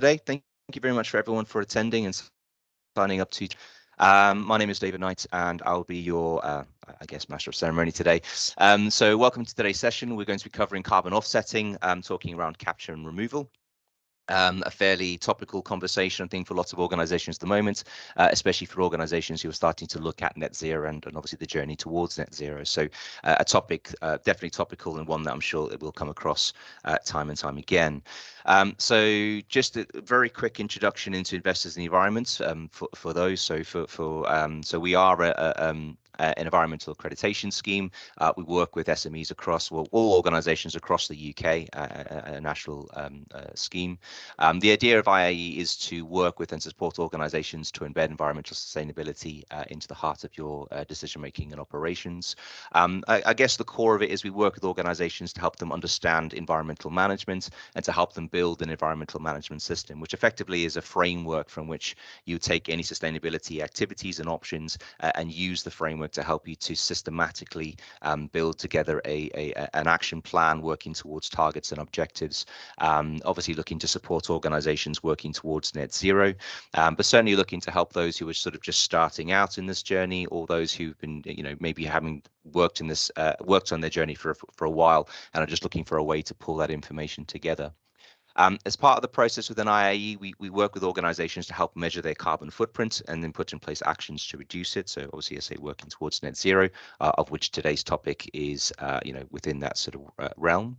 today. Thank you very much for everyone for attending and signing up to. My name is David Knight, and I'll be your, I guess, master of ceremony today. So welcome to today's session. We're going to be covering carbon offsetting, talking around capture and removal. A fairly topical conversation, I think, for lots of organizations at the moment, especially for organizations who are starting to look at net zero and obviously the journey towards net zero. So a topic definitely topical, and one that I'm sure it will come across time and time again. So just a very quick introduction into investors in the environment for those. So so we are an environmental accreditation scheme. We work with SMEs across, well, all organizations across the UK, a national scheme. The idea of IAE is to work with and support organizations to embed environmental sustainability into the heart of your decision making and operations. I guess the core of it is we work with organizations to help them understand environmental management and to help them build an environmental management system, which effectively is a framework from which you take any sustainability activities and options and use the framework to help you to systematically build together an action plan working towards targets and objectives, obviously looking to support organizations working towards net zero, but certainly looking to help those who are sort of just starting out in this journey, or those who've been, maybe having worked in this, worked on their journey for a while and are just looking for a way to pull that information together. As part of the process within IAE, we work with organizations to help measure their carbon footprint and then put in place actions to reduce it. So obviously, I say working towards net zero, of which today's topic is, within that sort of realm.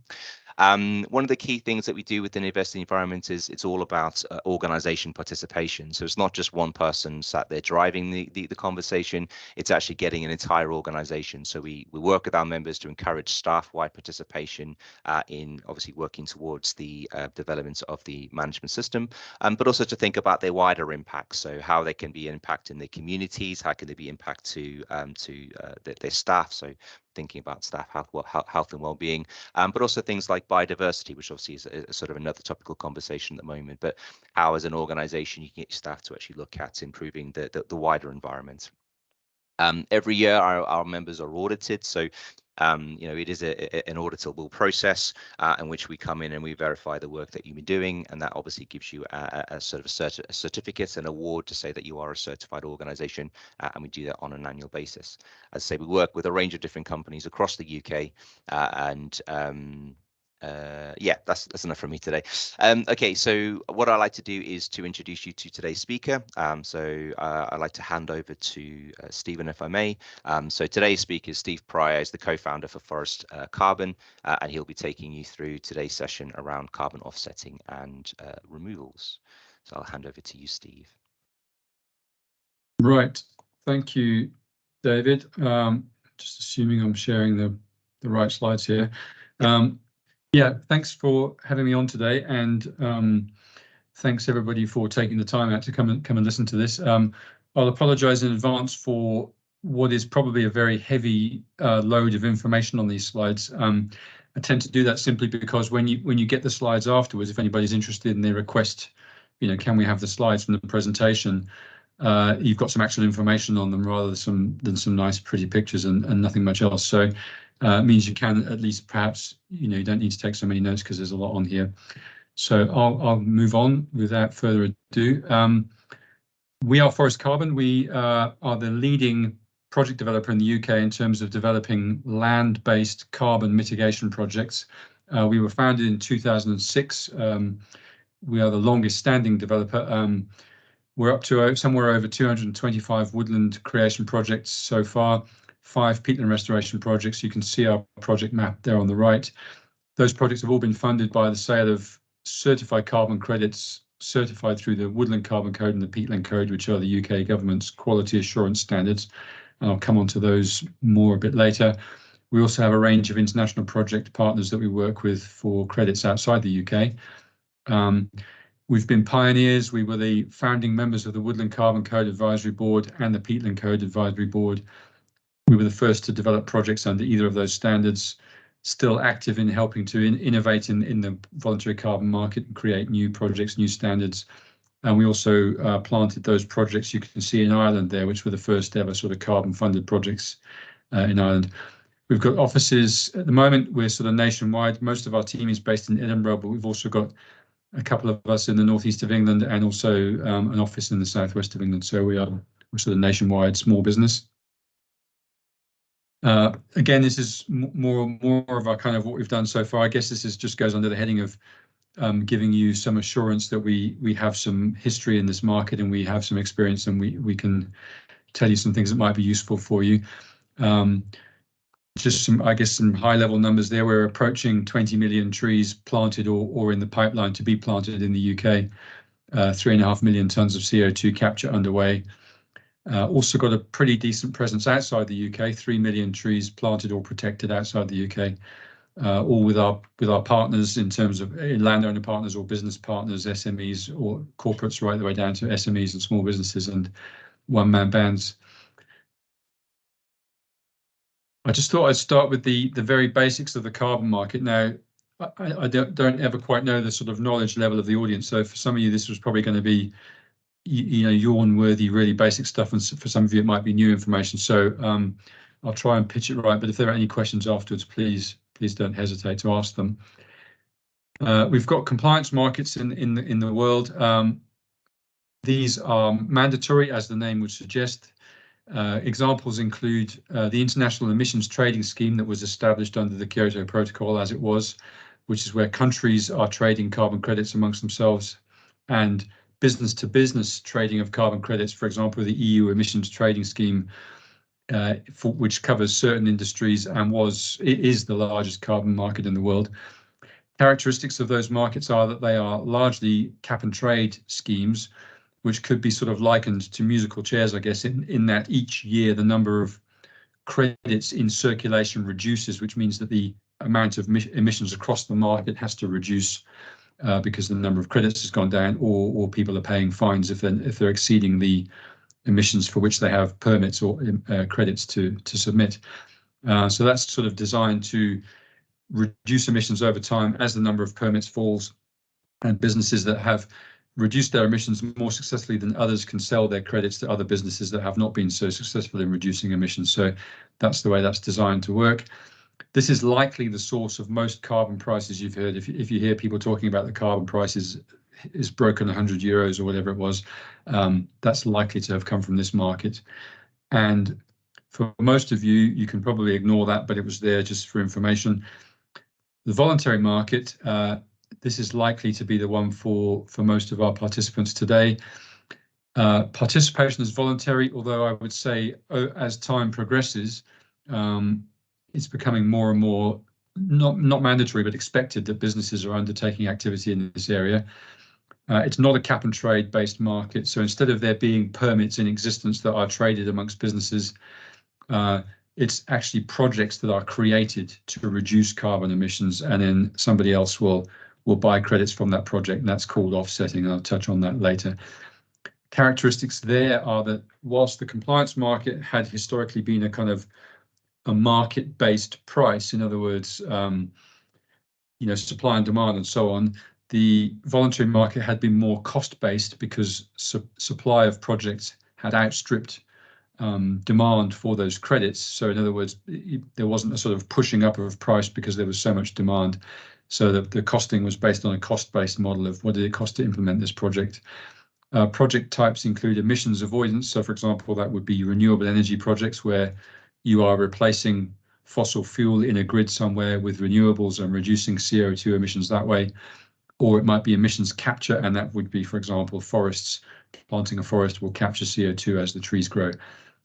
One of the key things that we do within investing environment is it's all about organization participation. So it's not just one person sat there driving the conversation, it's actually getting an entire organization. So we work with our members to encourage staff-wide participation in obviously working towards the development of the management system, but also to think about their wider impacts. So how they can be impacting their communities, how can they be impact to their staff. So thinking about staff health and well-being, but also things like biodiversity, which obviously is a sort of another topical conversation at the moment, but how as an organization you can get your staff to actually look at improving the wider environment. Every year our members are audited, so it is an auditable process in which we come in and we verify the work that you've been doing, and that obviously gives you a sort of a certificate, an award to say that you are a certified organization, and we do that on an annual basis. As I say, we work with a range of different companies across the UK, yeah, that's enough from me today. Okay, so what I like to do is to introduce you to today's speaker. I'd like to hand over to Stephen, if I may. So today's speaker is Steve Pryor, is the co-founder for Forest Carbon, and he'll be taking you through today's session around carbon offsetting and removals. So I'll hand over to you, Steve. Right, thank you, David. Just assuming I'm sharing the right slides here. Yeah, thanks for having me on today, and thanks everybody for taking the time out to come and listen to this. I'll apologise in advance for what is probably a very heavy load of information on these slides. I tend to do that simply because when you get the slides afterwards, if anybody's interested and they request, can we have the slides from the presentation, you've got some actual information on them rather than some nice pretty pictures and nothing much else. So it means you can at least perhaps, you don't need to take so many notes because there's a lot on here. So I'll move on without further ado. We are Forest Carbon. We are the leading project developer in the UK in terms of developing land-based carbon mitigation projects. We were founded in 2006. We are the longest standing developer. We're up to somewhere over 225 woodland creation projects so far, 5 peatland restoration projects. You can see our project map there on the right. Those projects have all been funded by the sale of certified carbon credits, certified through the Woodland Carbon Code and the Peatland Code, which are the UK government's quality assurance standards. And I'll come on to those more a bit later. We also have a range of international project partners that we work with for credits outside the UK. We've been pioneers. We were the founding members of the Woodland Carbon Code Advisory Board and the Peatland Code Advisory Board. We were the first to develop projects under either of those standards, still active in helping to innovate in the voluntary carbon market and create new projects, new standards. And we also planted those projects you can see in Ireland there, which were the first ever sort of carbon funded projects in Ireland. We've got offices at the moment. We're sort of nationwide. Most of our team is based in Edinburgh, but we've also got a couple of us in the northeast of England, and also an office in the southwest of England. So we're sort of nationwide small business. Again, this is more of our kind of what we've done so far. I guess this just goes under the heading of giving you some assurance that we have some history in this market and we have some experience, and we can tell you some things that might be useful for you. Just some high level numbers there. We're approaching 20 million trees planted or in the pipeline to be planted in the UK. 3.5 million tons of CO2 capture underway. Also got a pretty decent presence outside the UK. 3 million trees planted or protected outside the UK. All with our partners in terms of landowner partners or business partners, SMEs or corporates, right the way down to SMEs and small businesses and one-man bands. I just thought I'd start with the very basics of the carbon market. Now, I don't ever quite know the sort of knowledge level of the audience. So for some of you, this was probably going to be, yawn-worthy, really basic stuff, and for some of you, it might be new information. So I'll try and pitch it right. But if there are any questions afterwards, please don't hesitate to ask them. We've got compliance markets in the world. These are mandatory, as the name would suggest. Examples include the International Emissions Trading Scheme that was established under the Kyoto Protocol as it was, which is where countries are trading carbon credits amongst themselves, and business-to-business trading of carbon credits, for example, the EU Emissions Trading Scheme, which covers certain industries and is the largest carbon market in the world. Characteristics of those markets are that they are largely cap and trade schemes, which could be sort of likened to musical chairs, I guess, in that each year the number of credits in circulation reduces, which means that the amount of emissions across the market has to reduce because the number of credits has gone down, or people are paying fines if they're exceeding the emissions for which they have permits or credits to submit. So that's sort of designed to reduce emissions over time as the number of permits falls, and businesses that have reduced their emissions more successfully than others can sell their credits to other businesses that have not been so successful in reducing emissions. So that's the way that's designed to work. This is likely the source of most carbon prices you've heard. If you hear people talking about the carbon prices is broken 100 euros or whatever it was, that's likely to have come from this market. And for most of you, you can probably ignore that, but it was there just for information. The voluntary market, this is likely to be the one for most of our participants today. Participation is voluntary, although I would say as time progresses, it's becoming more and more not mandatory, but expected that businesses are undertaking activity in this area. It's not a cap and trade based market. So instead of there being permits in existence that are traded amongst businesses, it's actually projects that are created to reduce carbon emissions, and then somebody else will buy credits from that project, and that's called offsetting. I'll touch on that later. Characteristics there are that whilst the compliance market had historically been a kind of a market-based price, in other words, supply and demand and so on, the voluntary market had been more cost-based because supply of projects had outstripped demand for those credits. So in other words, there wasn't a sort of pushing up of price because there was so much demand. So the costing was based on a cost-based model of what did it cost to implement this project. Project types include emissions avoidance. So for example, that would be renewable energy projects where you are replacing fossil fuel in a grid somewhere with renewables and reducing CO2 emissions that way. Or it might be emissions capture, and that would be, for example, forests. Planting a forest will capture CO2 as the trees grow.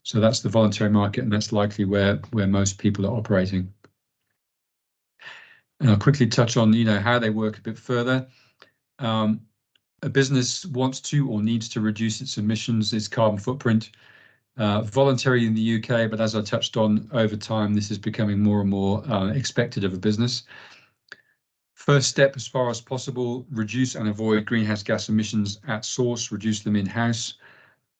So that's the voluntary market, and that's likely where most people are operating. And I'll quickly touch on, how they work a bit further. A business wants to or needs to reduce its emissions, its carbon footprint. Voluntary in the UK, but as I touched on, over time, this is becoming more and more expected of a business. First step, as far as possible, reduce and avoid greenhouse gas emissions at source, reduce them in-house.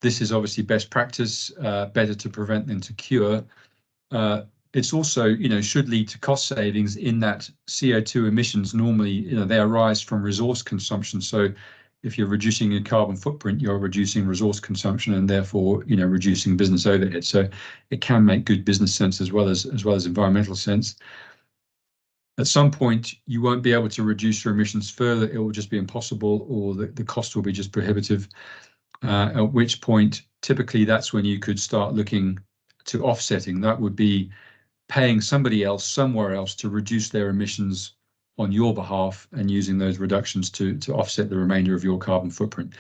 This is obviously best practice, better to prevent than to cure. It's also, should lead to cost savings in that CO2 emissions normally, they arise from resource consumption. So if you're reducing your carbon footprint, you're reducing resource consumption and therefore, reducing business overhead. So it can make good business sense as well as environmental sense. At some point, you won't be able to reduce your emissions further. It will just be impossible, or the cost will be just prohibitive. At which point, typically, that's when you could start looking to offsetting. That would be paying somebody else somewhere else to reduce their emissions on your behalf and using those reductions to offset the remainder of your carbon footprint.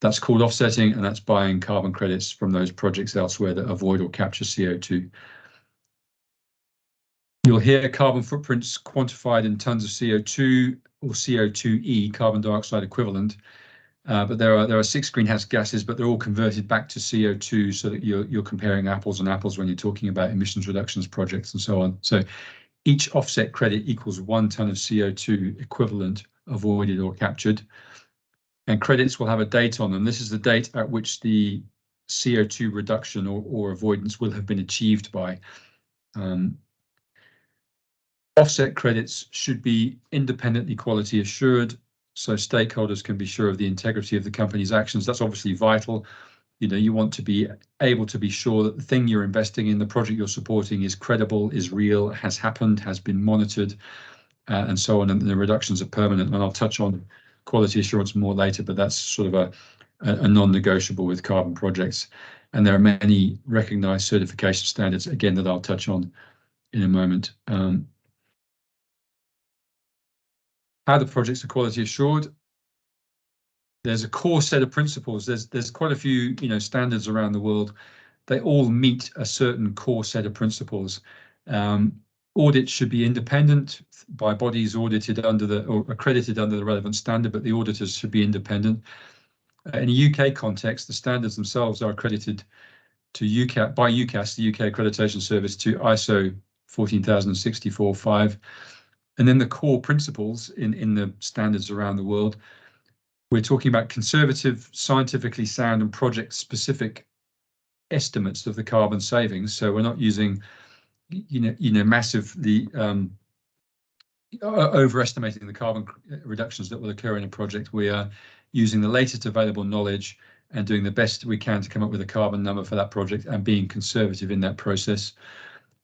That's called offsetting, and that's buying carbon credits from those projects elsewhere that avoid or capture CO2. You'll hear carbon footprints quantified in tons of CO2 or CO2e, carbon dioxide equivalent. But there are 6 greenhouse gases, but they're all converted back to CO2 so that you're comparing apples and apples when you're talking about emissions reductions projects and so on. So each offset credit equals 1 ton of CO2 equivalent avoided or captured. And credits will have a date on them. This is the date at which the CO2 reduction or avoidance will have been achieved by. Offset credits should be independently quality assured, so stakeholders can be sure of the integrity of the company's actions. That's obviously vital. You want to be able to be sure that the thing you're investing in, the project you're supporting, is credible, is real, has happened, has been monitored, and so on, and the reductions are permanent. And I'll touch on quality assurance more later, but that's sort of a non-negotiable with carbon projects. And there are many recognized certification standards, again, that I'll touch on in a moment. How the projects are quality assured. There's a core set of principles. There's quite a few standards around the world. They all meet a certain core set of principles. Audits should be independent by bodies audited or accredited under the relevant standard, but the auditors should be independent. In a UK context, the standards themselves are accredited to by UCAS, the UK Accreditation Service, to ISO 14064-5. And then the core principles in the standards around the world, we're talking about conservative, scientifically sound and project-specific estimates of the carbon savings. So we're not using, massively overestimating the carbon reductions that will occur in a project. We are using the latest available knowledge and doing the best we can to come up with a carbon number for that project and being conservative in that process.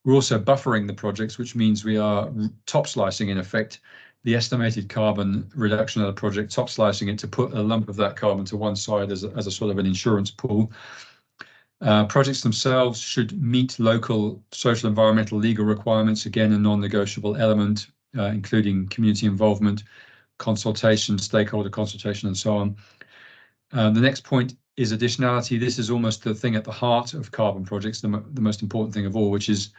We're also buffering the projects, which means we are top slicing, in effect, the estimated carbon reduction of the project, top slicing it to put a lump of that carbon to one side as a sort of an insurance pool. Projects themselves should meet local social, environmental, legal requirements, again, a non-negotiable element, including community involvement, consultation, stakeholder consultation, and so on. The next point is additionality. This is almost the thing at the heart of carbon projects, the most important thing of all, which is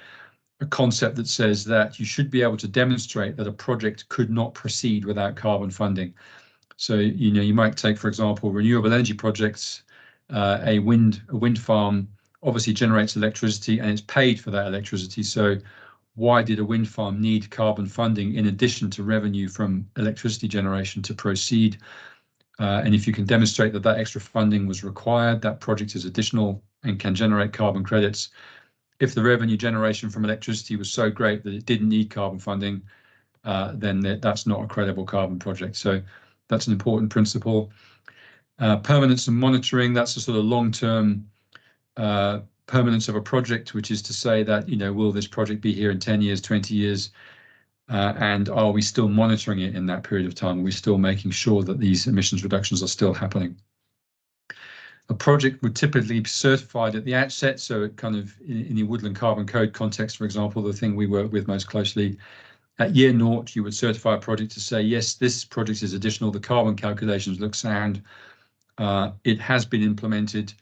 a concept that says that you should be able to demonstrate that a project could not proceed without carbon funding. So, you might take, for example, renewable energy projects. A wind farm obviously generates electricity and it's paid for that electricity. So why did a wind farm need carbon funding in addition to revenue from electricity generation to proceed? And if you can demonstrate that extra funding was required, that project is additional and can generate carbon credits. If the revenue generation from electricity was so great that it didn't need carbon funding, then that's not a credible carbon project. So that's an important principle. Permanence and monitoring, that's a sort of long-term permanence of a project, which is to say that, will this project be here in 10 years, 20 years? And are we still monitoring it in that period of time? Are we still making sure that these emissions reductions are still happening? A project would typically be certified at the outset. So kind of in the Woodland Carbon Code context, for example, the thing we work with most closely, at year 0, you would certify a project to say, yes, this project is additional. The carbon calculations look sound. It has been implemented,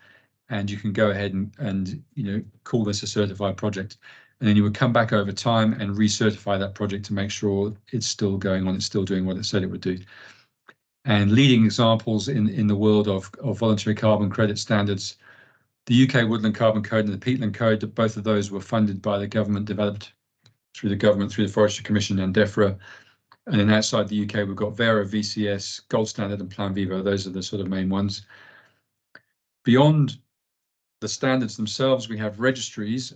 and you can go ahead and call this a certified project. And then you would come back over time and recertify that project to make sure it's still going on, it's still doing what it said it would do. And leading examples in the world of voluntary carbon credit standards, the UK Woodland Carbon Code and the Peatland Code, both of those were funded by the government, developed through the government, through the Forestry Commission and DEFRA. And then outside the UK, we've got Vera, VCS, Gold Standard and Plan Vivo. Those are the sort of main ones. Beyond the standards themselves, we have registries.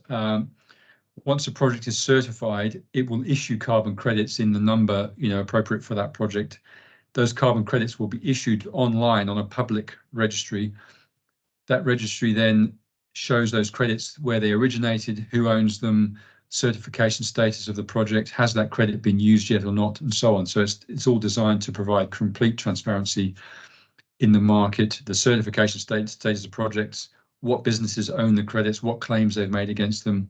Once a project is certified, it will issue carbon credits in the number appropriate for that project. Those carbon credits will be issued online on a public registry. That registry then shows those credits, where they originated, who owns them, certification status of the project, has that credit been used yet or not, and so on. So it's all designed to provide complete transparency in the market, the certification status of projects, what businesses own the credits, what claims they've made against them,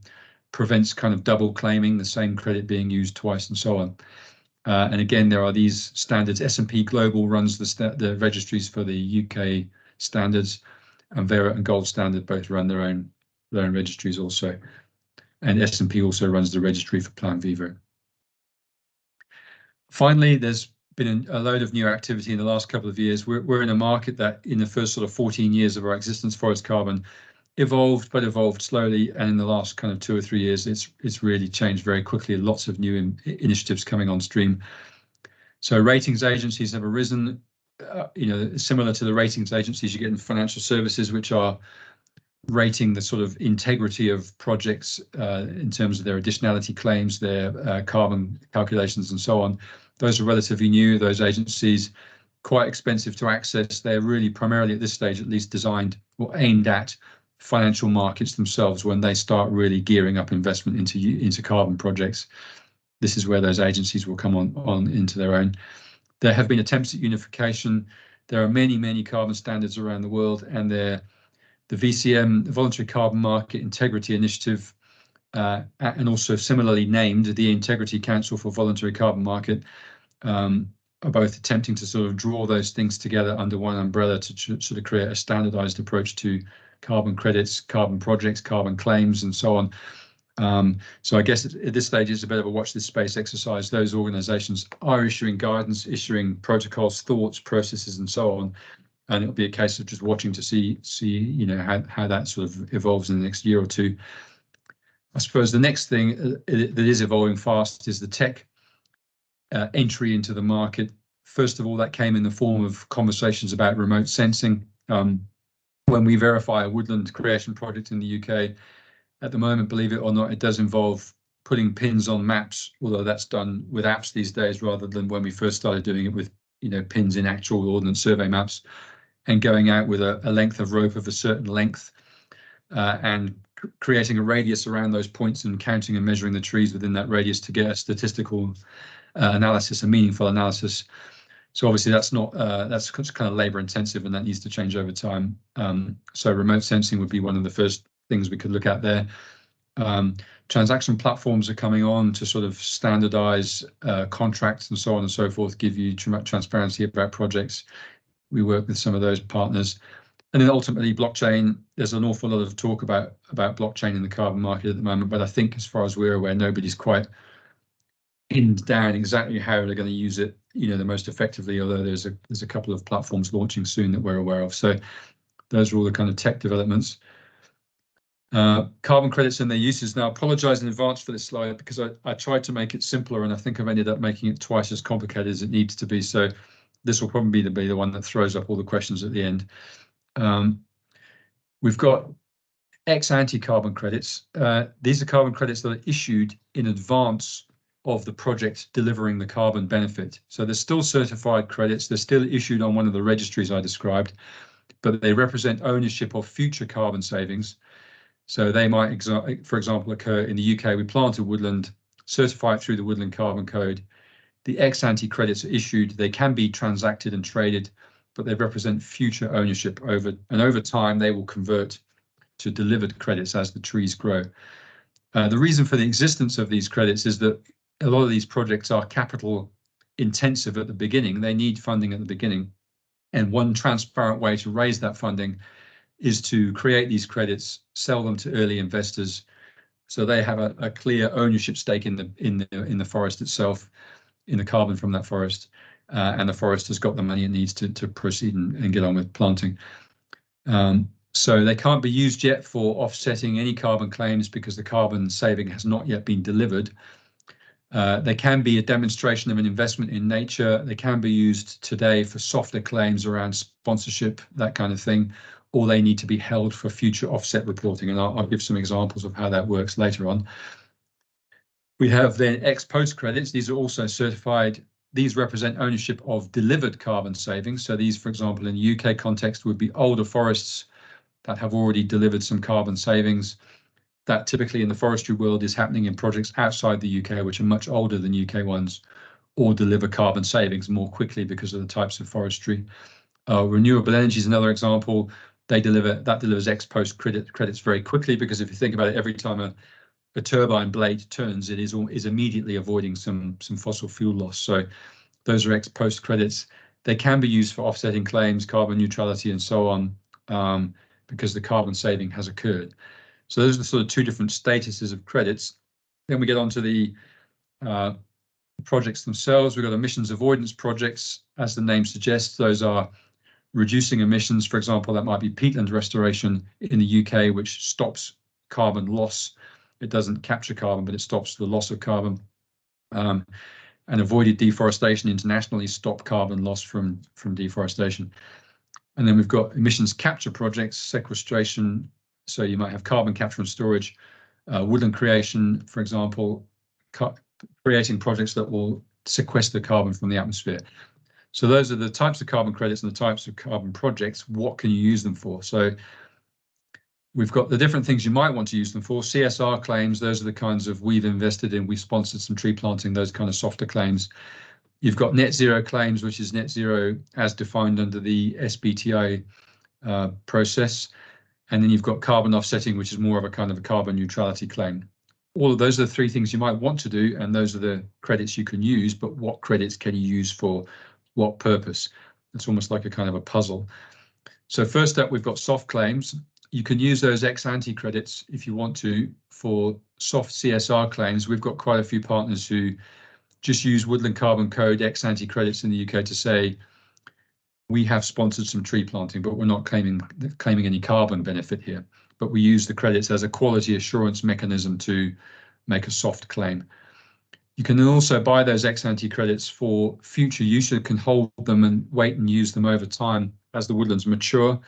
prevents kind of double claiming, the same credit being used twice, and so on. And again, there are these standards. S&P Global runs the registries for the UK standards, and Vera and Gold Standard both run their own registries also. And S&P also runs the registry for Plan Vivo. Finally, there's been a load of new activity in the last couple of years. We're in a market that in the first sort of 14 years of our existence, Forest Carbon evolved slowly, and in the last kind of 2 or 3 years, it's really changed very quickly. Lots of new initiatives coming on stream. So ratings agencies have arisen, similar to the ratings agencies you get in financial services, which are rating the sort of integrity of projects in terms of their additionality claims, their carbon calculations, and so on. Those are relatively new, those agencies, quite expensive to access. They're really primarily at this stage, at least, designed or aimed at financial markets themselves when they start really gearing up investment into carbon projects. This is where those agencies will come on into their own. There have been attempts at unification. There are many carbon standards around the world, and the VCM, the Voluntary Carbon Market Integrity Initiative, and also similarly named the Integrity Council for Voluntary Carbon Market, are both attempting to sort of draw those things together under one umbrella to sort of create a standardized approach to carbon credits, carbon projects, carbon claims, and so on. So I guess at this stage, it's a bit of a watch this space exercise. Those organizations are issuing guidance, issuing protocols, thoughts, processes, and so on. And it'll be a case of just watching to see how that sort of evolves in the next year or two. I suppose the next thing that is evolving fast is the tech entry into the market. First of all, that came in the form of conversations about remote sensing. When we verify a woodland creation project in the UK, at the moment, believe it or not, it does involve putting pins on maps, although that's done with apps these days rather than when we first started doing it with pins in actual ordnance survey maps, and going out with a length of rope of a certain length and creating a radius around those points and counting and measuring the trees within that radius to get a statistical analysis, a meaningful analysis. So obviously that's kind of labor intensive, and that needs to change over time. So remote sensing would be one of the first things we could look at there. Transaction platforms are coming on to sort of standardize contracts and so on and so forth, give you transparency about projects. We work with some of those partners. And then ultimately blockchain, there's an awful lot of talk about blockchain in the carbon market at the moment, but I think as far as we're aware, nobody's quite pinned down exactly how they're going to use it, the most effectively, although there's a couple of platforms launching soon that we're aware of. So those are all the kind of tech developments. Carbon credits and their uses. Now, I apologize in advance for this slide because I tried to make it simpler, and I think I've ended up making it twice as complicated as it needs to be. So this will probably be the one that throws up all the questions at the end. We've got ex-ante carbon credits. These are carbon credits that are issued in advance of the project delivering the carbon benefit. So they're still certified credits. They're still issued on one of the registries I described, but they represent ownership of future carbon savings. So they might, for example, occur in the UK. We plant a woodland, certify it through the Woodland Carbon Code. The ex-ante credits are issued. They can be transacted and traded, but they represent future ownership over time. They will convert to delivered credits as the trees grow. The reason for the existence of these credits is that a lot of these projects are capital intensive at the beginning. They need funding at the beginning. And one transparent way to raise that funding is to create these credits, sell them to early investors, so they have a clear ownership stake in the forest itself, in the carbon from that forest, and the forest has got the money it needs to proceed and get on with planting. So they can't be used yet for offsetting any carbon claims because the carbon saving has not yet been delivered. They can be a demonstration of an investment in nature. They can be used today for softer claims around sponsorship, that kind of thing, or they need to be held for future offset reporting. And I'll give some examples of how that works later on. We have then ex-post credits. These are also certified. These represent ownership of delivered carbon savings. So these, for example, in the UK context, would be older forests that have already delivered some carbon savings. that typically in the forestry world is happening in projects outside the UK, which are much older than UK ones, or deliver carbon savings more quickly because of the types of forestry. Renewable energy is another example. That delivers ex post credits very quickly, because if you think about it, every time a turbine blade turns, it is immediately avoiding some fossil fuel loss. So those are ex post credits. They can be used for offsetting claims, carbon neutrality, and so on, because the carbon saving has occurred. So those are the sort of two different statuses of credits. Then we get onto the projects themselves. We've got emissions avoidance projects. As the name suggests, those are reducing emissions. For example, that might be peatland restoration in the UK, which stops carbon loss. It doesn't capture carbon, but it stops the loss of carbon. And avoided deforestation internationally stop carbon loss from deforestation. And then we've got emissions capture projects, sequestration. So you might have carbon capture and storage, woodland creation, for example, creating projects that will sequester carbon from the atmosphere. So those are the types of carbon credits and the types of carbon projects. What can you use them for? So we've got the different things you might want to use them for. CSR claims, those are the kinds of we've invested in, we've sponsored some tree planting, those kind of softer claims. You've got net zero claims, which is net zero as defined under the SBTi process. And then you've got carbon offsetting, which is more of a kind of a carbon neutrality claim. All of those are the three things you might want to do, and those are the credits you can use, but what credits can you use for what purpose? It's almost like a kind of a puzzle. So first up, we've got soft claims. You can use those ex-ante credits if you want to for soft CSR claims. We've got quite a few partners who just use Woodland Carbon Code ex-ante credits in the UK to say, we have sponsored some tree planting, but we're not claiming any carbon benefit here. But we use the credits as a quality assurance mechanism to make a soft claim. You can also buy those ex-ante credits for future use. You can hold them and wait and use them over time as the woodlands mature,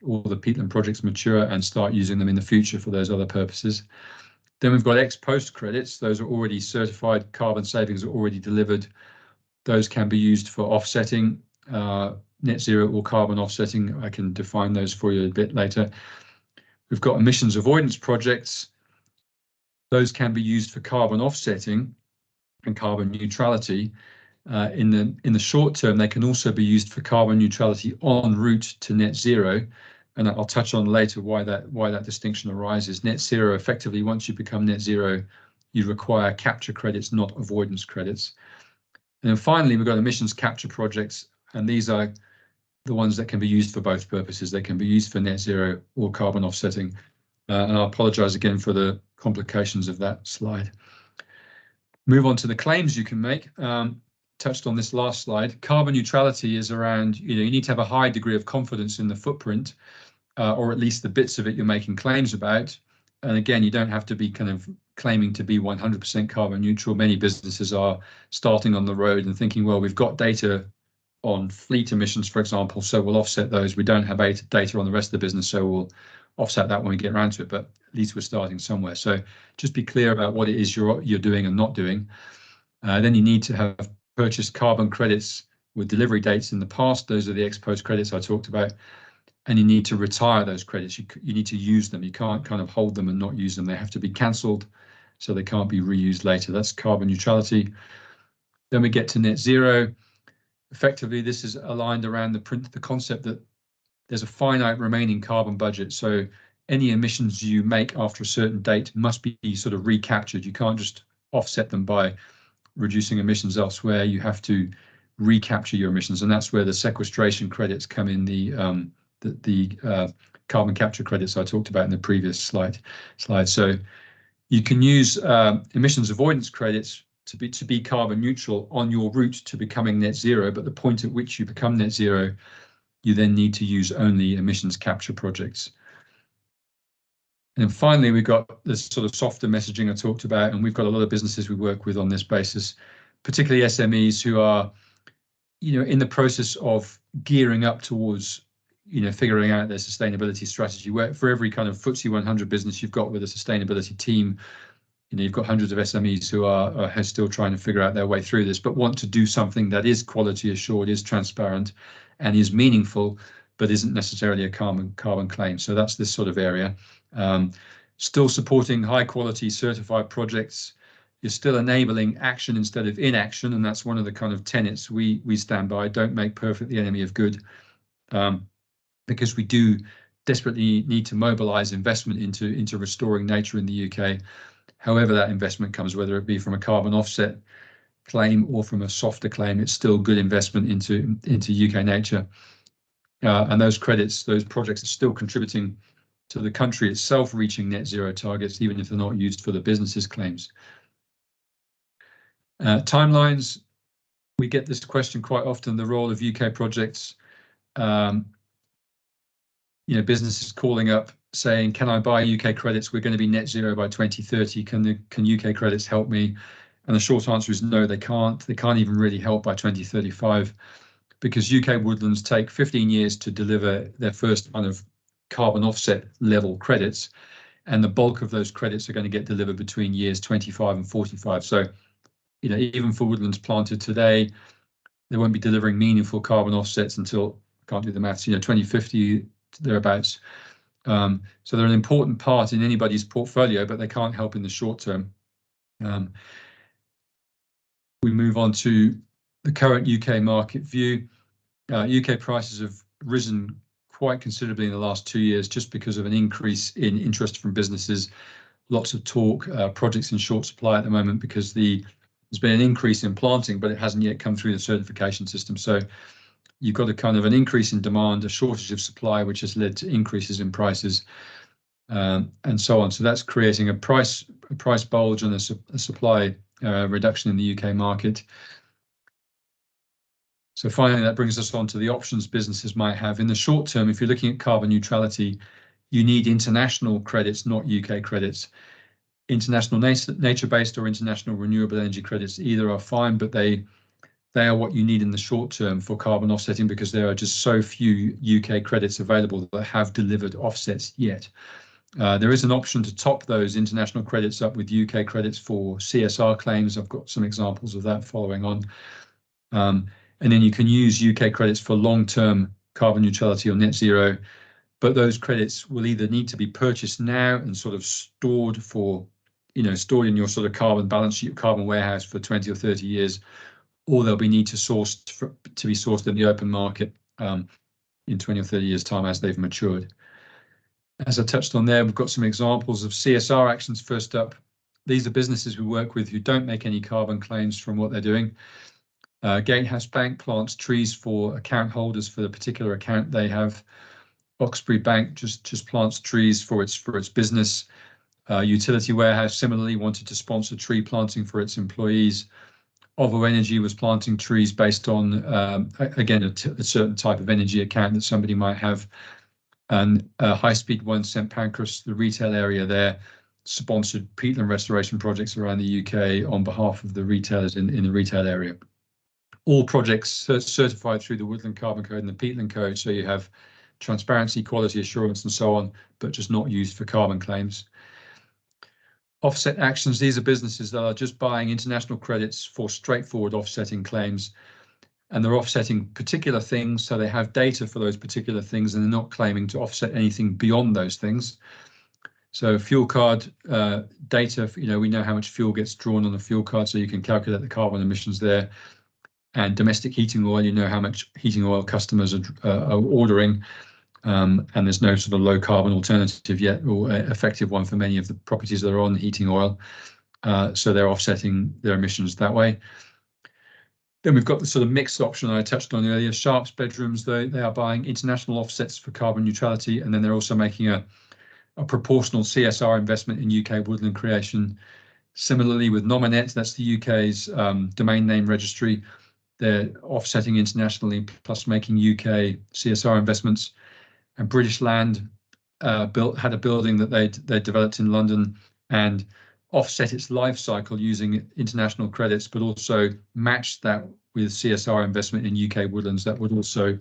or the peatland projects mature, and start using them in the future for those other purposes. Then we've got ex-post credits. Those are already certified, carbon savings are already delivered. Those can be used for offsetting, net zero or carbon offsetting. I can define those for you a bit later. We've got emissions avoidance projects. Those can be used for carbon offsetting and carbon neutrality. In the short term, they can also be used for carbon neutrality en route to net zero, and I'll touch on later why that distinction arises. Net zero, effectively, once you become net zero, you require capture credits, not avoidance credits. And then finally, we've got emissions capture projects, and these are the ones that can be used for both purposes. They can be used for net zero or carbon offsetting. And I apologize again for the complications of that slide. Move on to the claims you can make. Touched on this last slide. Carbon neutrality is around, you need to have a high degree of confidence in the footprint, or at least the bits of it you're making claims about. And again, you don't have to be kind of claiming to be 100% carbon neutral. Many businesses are starting on the road and thinking, well, we've got data on fleet emissions, for example, so we'll offset those. We don't have data on the rest of the business, so we'll offset that when we get around to it, but at least we're starting somewhere. So just be clear about what it is you're doing and not doing. Then you need to have purchased carbon credits with delivery dates in the past. Those are the ex-post credits I talked about. And you need to retire those credits. You need to use them. You can't kind of hold them and not use them. They have to be cancelled, so they can't be reused later. That's carbon neutrality. Then we get to net zero. Effectively, this is aligned around the concept that there's a finite remaining carbon budget. So any emissions you make after a certain date must be sort of recaptured. You can't just offset them by reducing emissions elsewhere. You have to recapture your emissions, and that's where the sequestration credits come in, the carbon capture credits I talked about in the previous slide. So you can use emissions avoidance credits to be carbon neutral on your route to becoming net zero, but the point at which you become net zero, you then need to use only emissions capture projects. And then finally, we've got this sort of softer messaging I talked about, and we've got a lot of businesses we work with on this basis, particularly SMEs who are, in the process of gearing up towards, figuring out their sustainability strategy. Where for every kind of FTSE 100 business you've got with a sustainability team, you've got hundreds of SMEs who are still trying to figure out their way through this, but want to do something that is quality assured, is transparent, and is meaningful, but isn't necessarily a carbon claim. So that's this sort of area. still supporting high quality certified projects. You're still enabling action instead of inaction, and that's one of the kind of tenets we stand by. Don't make perfect the enemy of good, because we do desperately need to mobilize investment into restoring nature in the UK. However that investment comes, whether it be from a carbon offset claim or from a softer claim, it's still good investment into UK nature. And those credits, those projects are still contributing to the country itself reaching net zero targets, even if they're not used for the business's claims. Timelines, we get this question quite often, the role of UK projects. Businesses calling up saying, can I buy UK credits? We're going to be net zero by 2030. Can UK credits help me? And the short answer is no, they can't. They can't even really help by 2035, because UK woodlands take 15 years to deliver their first kind of carbon offset level credits. And the bulk of those credits are going to get delivered between years 25 and 45. So, even for woodlands planted today, they won't be delivering meaningful carbon offsets until, can't do the maths, 2050, thereabouts. So they're an important part in anybody's portfolio, but they can't help in the short term. We move on to the current UK market view. UK prices have risen quite considerably in the last 2 years just because of an increase in interest from businesses. Lots of talk, projects in short supply at the moment because there's been an increase in planting, but it hasn't yet come through the certification system. So you've got a kind of an increase in demand, a shortage of supply, which has led to increases in prices, and so on. So that's creating a price bulge and a supply reduction in the UK market. So finally, that brings us on to the options businesses might have. In the short term, if you're looking at carbon neutrality, you need international credits, not UK credits. International nature-based or international renewable energy credits either are fine, but they are what you need in the short term for carbon offsetting, because there are just so few UK credits available that have delivered offsets yet. There is an option to top those international credits up with UK credits for CSR claims. I've got some examples of that following on. And then you can use UK credits for long-term carbon neutrality or net zero, but those credits will either need to be purchased now and sort of stored stored in your sort of carbon balance sheet, carbon warehouse for 20 or 30 years, or they'll be need to be sourced in the open market in 20 or 30 years' time as they've matured. As I touched on there, we've got some examples of CSR actions. First up, these are businesses we work with who don't make any carbon claims from what they're doing. Gatehouse Bank plants trees for account holders for the particular account they have. Oxbury Bank just plants trees for its business. Utility Warehouse similarly wanted to sponsor tree planting for its employees. Ovo Energy was planting trees based on, again, a certain type of energy account that somebody might have. And High Speed 1 St Pancras, the retail area there, sponsored peatland restoration projects around the UK on behalf of the retailers in the retail area. All projects certified through the Woodland Carbon Code and the Peatland Code, so you have transparency, quality assurance, and so on, but just not used for carbon claims. Offset actions, these are businesses that are just buying international credits for straightforward offsetting claims, and they're offsetting particular things, so they have data for those particular things, and they're not claiming to offset anything beyond those things. So fuel card data, we know how much fuel gets drawn on the fuel card, so you can calculate the carbon emissions there. And domestic heating oil, you know how much heating oil customers are ordering, and there's no sort of low carbon alternative yet, or effective one for many of the properties that are on heating oil. So they're offsetting their emissions that way. Then we've got the sort of mixed option I touched on earlier. Sharps Bedrooms, they are buying international offsets for carbon neutrality, and then they're also making a proportional CSR investment in UK woodland creation. Similarly with Nominet, that's the UK's domain name registry. They're offsetting internationally, plus making UK CSR investments. And British Land had a building that they developed in London and offset its life cycle using international credits, but also matched that with CSR investment in UK woodlands that would also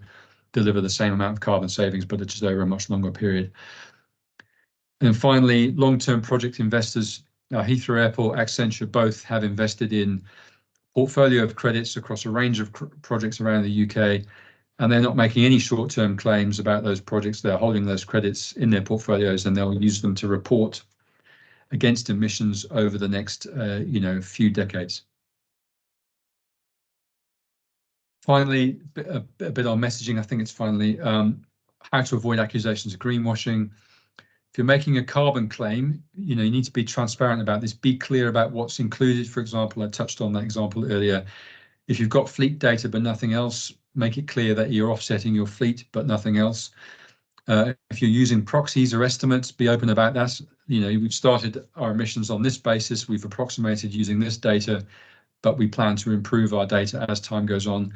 deliver the same amount of carbon savings, but just over a much longer period. And finally, long-term project investors, Heathrow Airport, Accenture, both have invested in portfolio of credits across a range of projects around the UK, and they're not making any short-term claims about those projects. They're holding those credits in their portfolios, and they'll use them to report against emissions over the next few decades. Finally, a bit on messaging. I think it's finally how to avoid accusations of greenwashing. If you're making a carbon claim, you need to be transparent about this. Be clear about what's included. For example, I touched on that example earlier. If you've got fleet data but nothing else, make it clear that you're offsetting your fleet but nothing else. If you're using proxies or estimates, be open about that. We've started our emissions on this basis. We've approximated using this data, but we plan to improve our data as time goes on,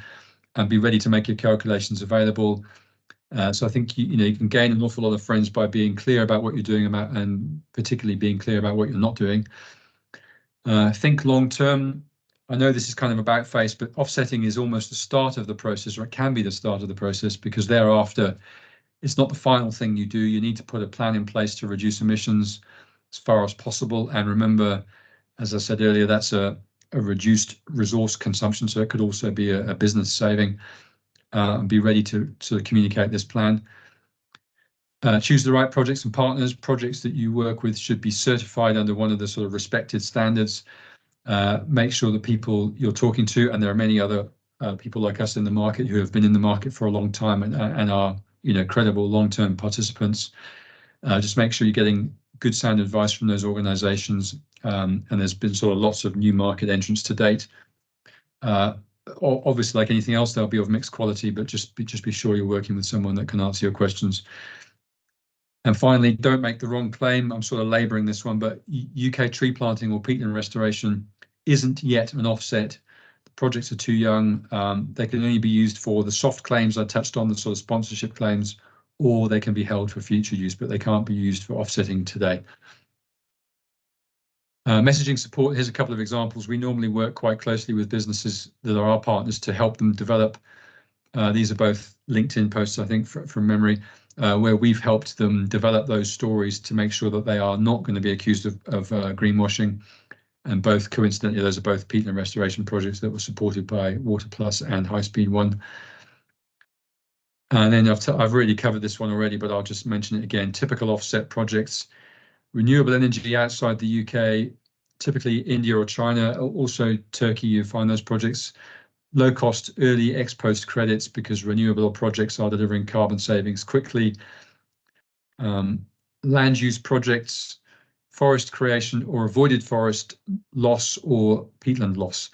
and be ready to make your calculations available. So I think you can gain an awful lot of friends by being clear about what you're doing about, and particularly being clear about what you're not doing. Think long term. I know this is kind of about face, but offsetting is almost the start of the process, or it can be the start of the process, because thereafter it's not the final thing you do. You need to put a plan in place to reduce emissions as far as possible. And remember, as I said earlier, that's a reduced resource consumption, so it could also be a business saving. And be ready to sort of communicate this plan. Choose the right projects and partners. Projects that you work with should be certified under one of the sort of respected standards. Make sure the people you're talking to, and there are many other people like us in the market who have been in the market for a long time and are credible long-term participants. Just make sure you're getting good sound advice from those organizations. And there's been sort of lots of new market entrants to date. Obviously, like anything else, they'll be of mixed quality, but just be sure you're working with someone that can answer your questions. And finally, don't make the wrong claim. I'm sort of labouring this one, but UK tree planting or peatland restoration isn't yet an offset. The projects are too young. They can only be used for the soft claims I touched on, the sort of sponsorship claims, or they can be held for future use, but they can't be used for offsetting today. Messaging support, here's a couple of examples. We normally work quite closely with businesses that are our partners to help them develop. These are both LinkedIn posts, I think, from memory, where we've helped them develop those stories to make sure that they are not going to be accused of greenwashing. And both, coincidentally, those are both peatland restoration projects that were supported by Water Plus and High Speed 1. And then I've already covered this one already, but I'll just mention it again. Typical offset projects. Renewable energy outside the UK, typically India or China, also Turkey, you find those projects. Low cost early ex-post credits, because renewable projects are delivering carbon savings quickly. Land use projects, forest creation or avoided forest loss or peatland loss.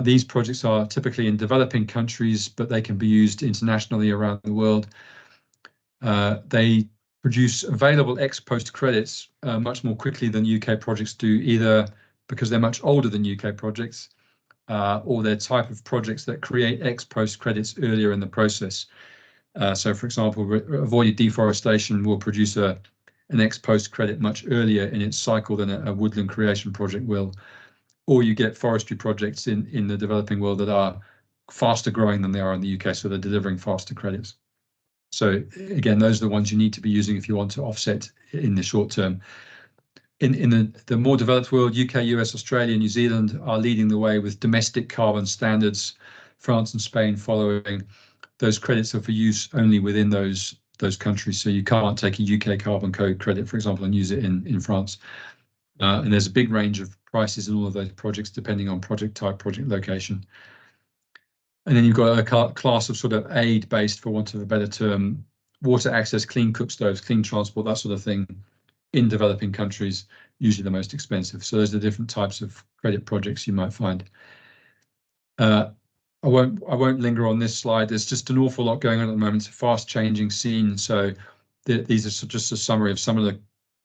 These projects are typically in developing countries, but they can be used internationally around the world. They produce available ex-post credits much more quickly than UK projects do, either because they're much older than UK projects, or they're type of projects that create ex-post credits earlier in the process. So, for example, avoided deforestation will produce an ex-post credit much earlier in its cycle than a woodland creation project will. Or you get forestry projects in the developing world that are faster growing than they are in the UK, so they're delivering faster credits. So again, those are the ones you need to be using if you want to offset in the short term. In the more developed world, UK, US, Australia, New Zealand are leading the way with domestic carbon standards. France and Spain following. Those credits are for use only within those countries. So you can't take a UK carbon code credit, for example, and use it in France. And there's a big range of prices in all of those projects, depending on project type, project location. And then you've got a class of sort of aid-based, for want of a better term, water access, clean cook stoves, clean transport, that sort of thing, in developing countries, usually the most expensive. So those are the different types of credit projects you might find. I won't linger on this slide. There's just an awful lot going on at the moment. It's a fast-changing scene. So these are just a summary of some of the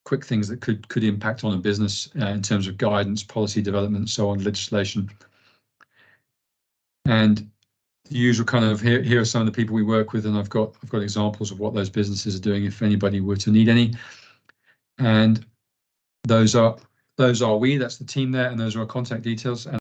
quick things that could impact on a business in terms of guidance, policy development, so on, legislation. And the usual kind of here are some of the people we work with, and I've got examples of what those businesses are doing if anybody were to need any. And those are we, that's the team there, and those are our contact details. And